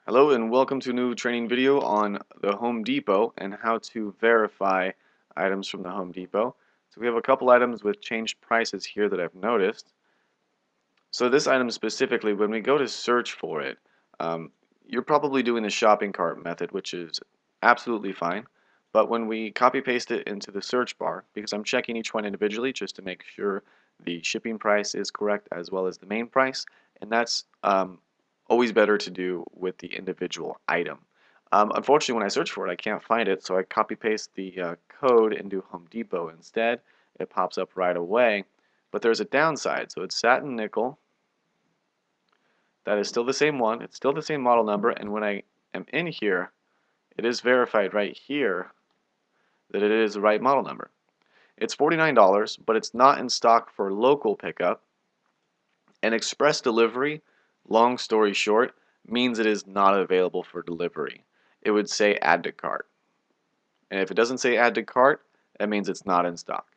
Hello and welcome to a new training video on the Home Depot and how to verify items from the Home Depot. So we have a couple items with changed prices here that I've noticed. So this item specifically, when we go to search for it, um, you're probably doing the shopping cart method, which is absolutely fine. But when we copy paste it into the search bar, because I'm checking each one individually just to make sure the shipping price is correct as well as the main price, and that's always better to do with the individual item. Unfortunately, when I search for it, I can't find it, so I copy paste the code into Home Depot instead. It pops up right away, but there's a downside. So it's satin nickel. That is still the same one. It's still the same model number, and when I am in here, it is verified right here that it is the right model number. It's $49, but it's not in stock for local pickup. And express delivery, long story short, means it is not available for delivery. It would say add to cart. And if it doesn't say add to cart, that means it's not in stock.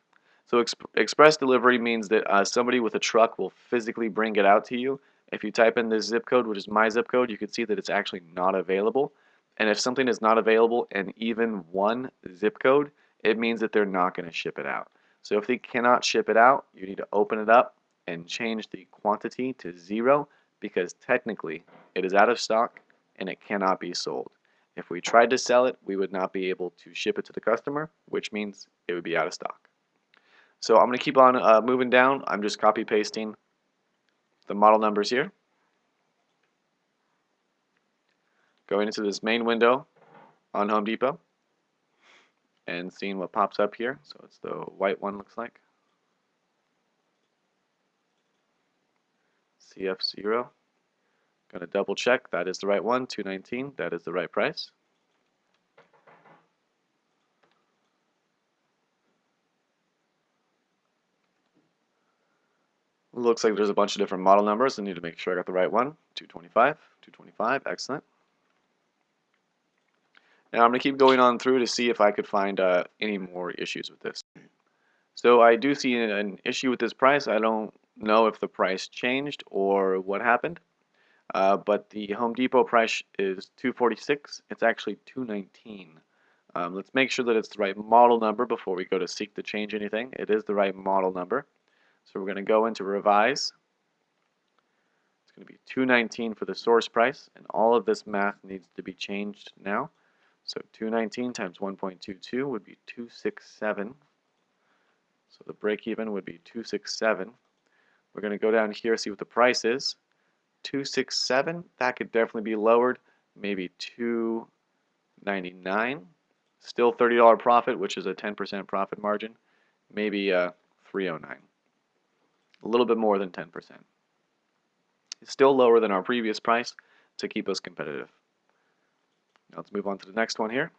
So express delivery means that somebody with a truck will physically bring it out to you. If you type in this zip code, which is my zip code, you can see that it's actually not available. And if something is not available in even one zip code, it means that they're not going to ship it out. So if they cannot ship it out, you need to open it up and change the quantity to 0 because technically it is out of stock and it cannot be sold. If we tried to sell it, we would not be able to ship it to the customer, which means it would be out of stock. So I'm going to keep on moving down. I'm just copy pasting the model numbers here. Going into this main window on Home Depot and seeing what pops up here. So it's the white one, looks like. CF0. Going to double check. That is the right one, 219. That is the right price. Looks like there's a bunch of different model numbers. I need to make sure I got the right one. 225, 225, excellent. Now I'm going to keep going on through to see if I could find any more issues with this. So I do see an issue with this price. I don't know if the price changed or what happened, but the Home Depot price is $246. It's actually $219. Let's make sure that it's the right model number before we go to seek to change anything. It is the right model number. So we're going to go into revise. It's going to be $219 for the source price, and all of this math needs to be changed now. So 219 times 1.22 would be 267. So the break even would be 267. We're going to go down here, see what the price is. 267, that could definitely be lowered. Maybe 299. Still $30 profit, which is a 10% profit margin. Maybe 309. A little bit more than 10%. It's still lower than our previous price to keep us competitive. Now let's move on to the next one here.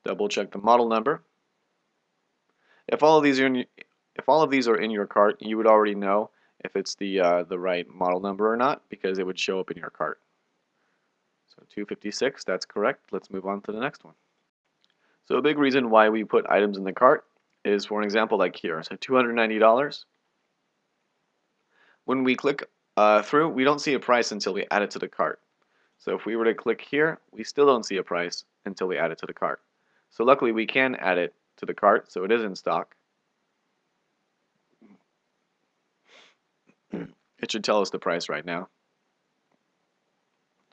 Double check the model number. If all of these are in your cart, you would already know if it's the right model number or not because it would show up in your cart. So 256, that's correct. Let's move on to the next one. So a big reason why we put items in the cart is, for an example, like here. So $290. When we click through, we don't see a price until we add it to the cart. So if we were to click here, we still don't see a price until we add it to the cart. So luckily we can add it to the cart, so it is in stock. It should tell us the price right now.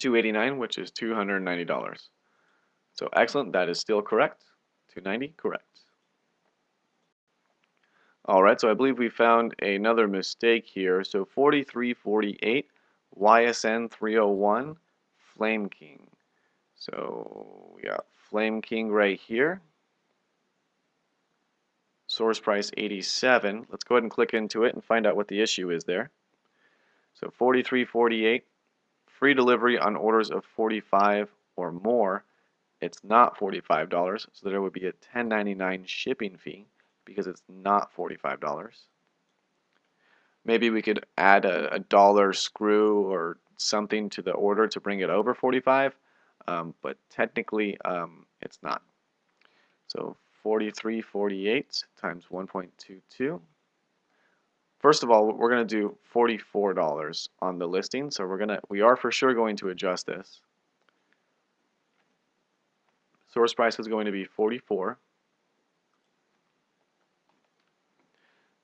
$289, which is $290. So excellent, that is still correct. $290, correct. Alright, so I believe we found another mistake here. So 4348, YSN 301, Flame King. So we got Flame King right here. Source price 87. Let's go ahead and click into it and find out what the issue is there. So 4348, free delivery on orders of 45 or more. It's not $45, so there would be a $10.99 shipping fee because it's not $45. Maybe we could add a dollar screw or something to the order to bring it over 45, but technically it's not. So 4348 times 1.22 First of all, we're going to do $44 on the listing, so we are for sure going to adjust this. Source price is going to be 44.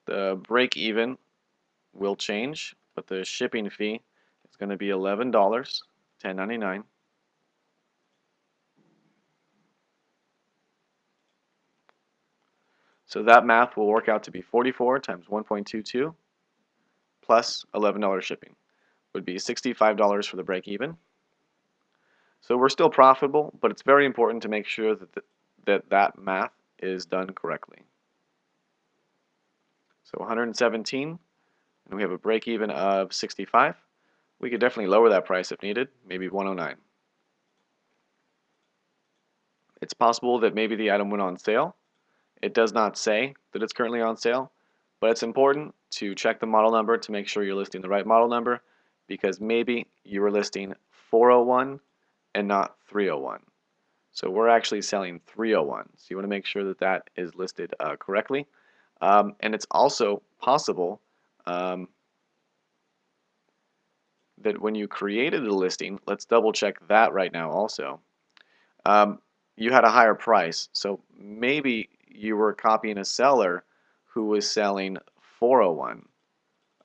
The break even will change, but the shipping fee is going to be $11, $10.99. So that math will work out to be 44 times 1.22 plus $11 shipping would be $65 for the break even. So we're still profitable, but it's very important to make sure that that math is done correctly. So 117, and we have a break even of 65. We could definitely lower that price if needed, maybe 109. It's possible that maybe the item went on sale. It does not say that it's currently on sale, but it's important to check the model number to make sure you're listing the right model number, because maybe you were listing 401 and not 301. So we're actually selling 301. So you want to make sure that that is listed correctly. And it's also possible that when you created the listing, let's double check that right now also, you had a higher price. So maybe you were copying a seller who was selling 401.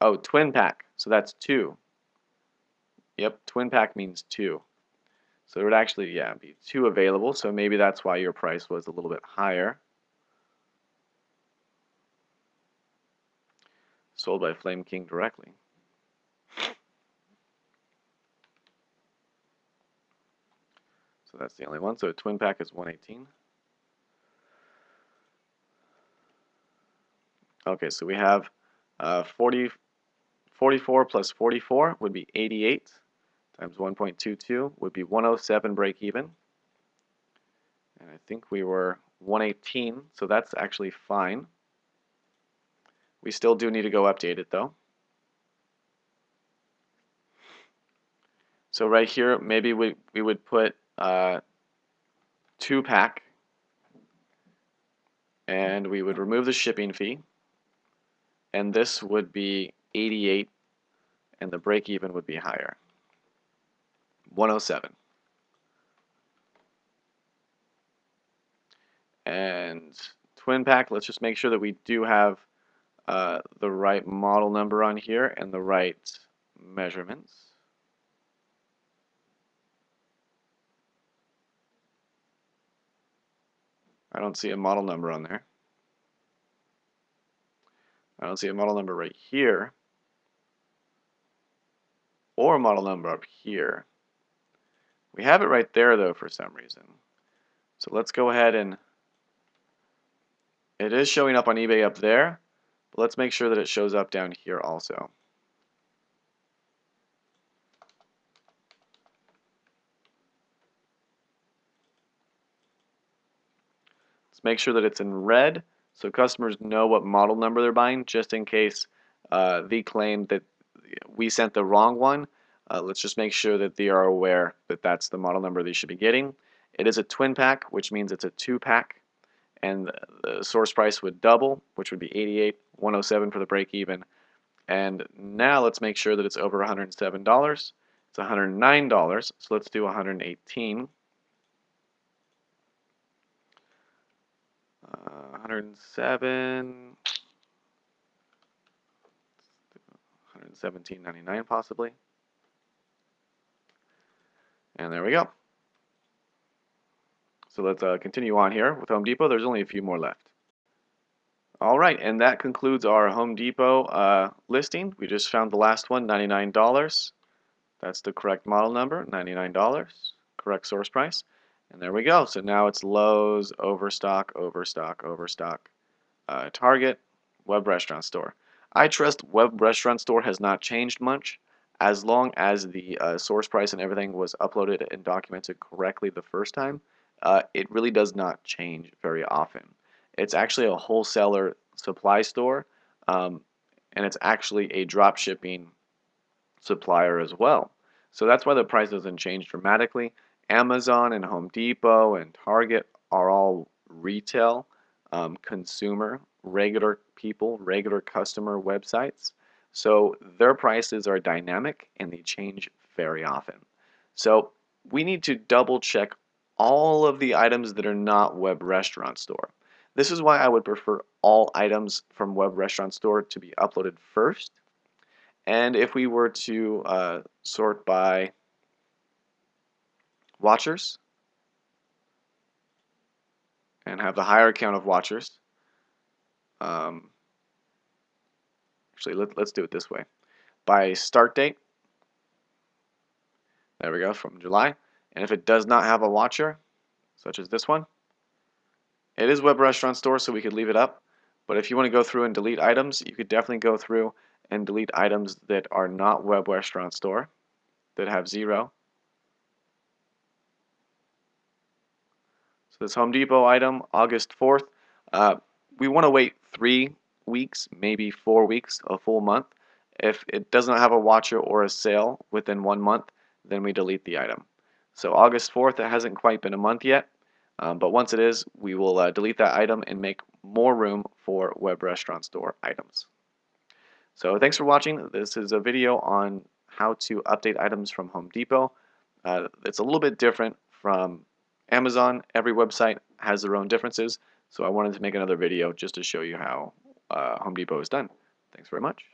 Oh, twin pack. So that's 2. Yep, twin pack means 2. So it would actually, yeah, be 2 available. So maybe that's why your price was a little bit higher. Sold by Flame King directly. So that's the only one. So a twin pack is 118. Okay, so we have 44 plus 44 would be 88 times 1.22 would be 107 break even. And I think we were 118, so that's actually fine. We still do need to go update it though. So right here, maybe we would put 2 pack, and we would remove the shipping fee, and this would be 88, and the break even would be higher, 107. And twin pack, let's just make sure that we do have the right model number on here and the right measurements. I don't see a model number on there. I don't see a model number right here or a model number up here. We have it right there though for some reason. So let's go ahead and it is showing up on eBay up there, but let's make sure that it shows up down here also. Let's make sure that it's in red so customers know what model number they're buying, just in case they claim that we sent the wrong one. Let's just make sure that they are aware that that's the model number they should be getting. It is a twin pack, which means it's a 2 pack, and the source price would double, which would be 88, 107 for the break even. And now let's make sure that it's over $107. It's $109, so let's do 118. 107, 117.99 possibly. And there we go. So let's continue on here with Home Depot. There's only a few more left. All right, and that concludes our Home Depot listing. We just found the last one, $99. That's the correct model number, $99, correct source price. And there we go. So now it's Lowe's, Overstock, Overstock, Overstock, Target, Web Restaurant Store. I trust Web Restaurant Store has not changed much. As long as the source price and everything was uploaded and documented correctly the first time, it really does not change very often. It's actually a wholesaler supply store, and it's actually a drop shipping supplier as well. So that's why the price doesn't change dramatically. Amazon and Home Depot and Target are all retail consumer, regular people, regular customer websites. So their prices are dynamic and they change very often. So we need to double check all of the items that are not Web Restaurant Store. This is why I would prefer all items from Web Restaurant Store to be uploaded first. And if we were to sort by watchers and have the higher count of watchers, actually let's do it this way. By start date, there we go, from July. And if it does not have a watcher, such as this one, it is Web Restaurant Store, so we could leave it up. But if you want to go through and delete items, you could definitely go through and delete items that are not Web Restaurant Store, that have 0. So this Home Depot item, August 4th, we want to wait 3 weeks, maybe 4 weeks, a full month. If it doesn't have a watcher or a sale within 1 month, then we delete the item. So August 4th, it hasn't quite been a month yet, but once it is, we will delete that item and make more room for Web Restaurant Store items. So thanks for watching. This is a video on how to update items from Home Depot. It's a little bit different from Amazon. Every website has their own differences, so I wanted to make another video just to show you how Home Depot is done. Thanks very much.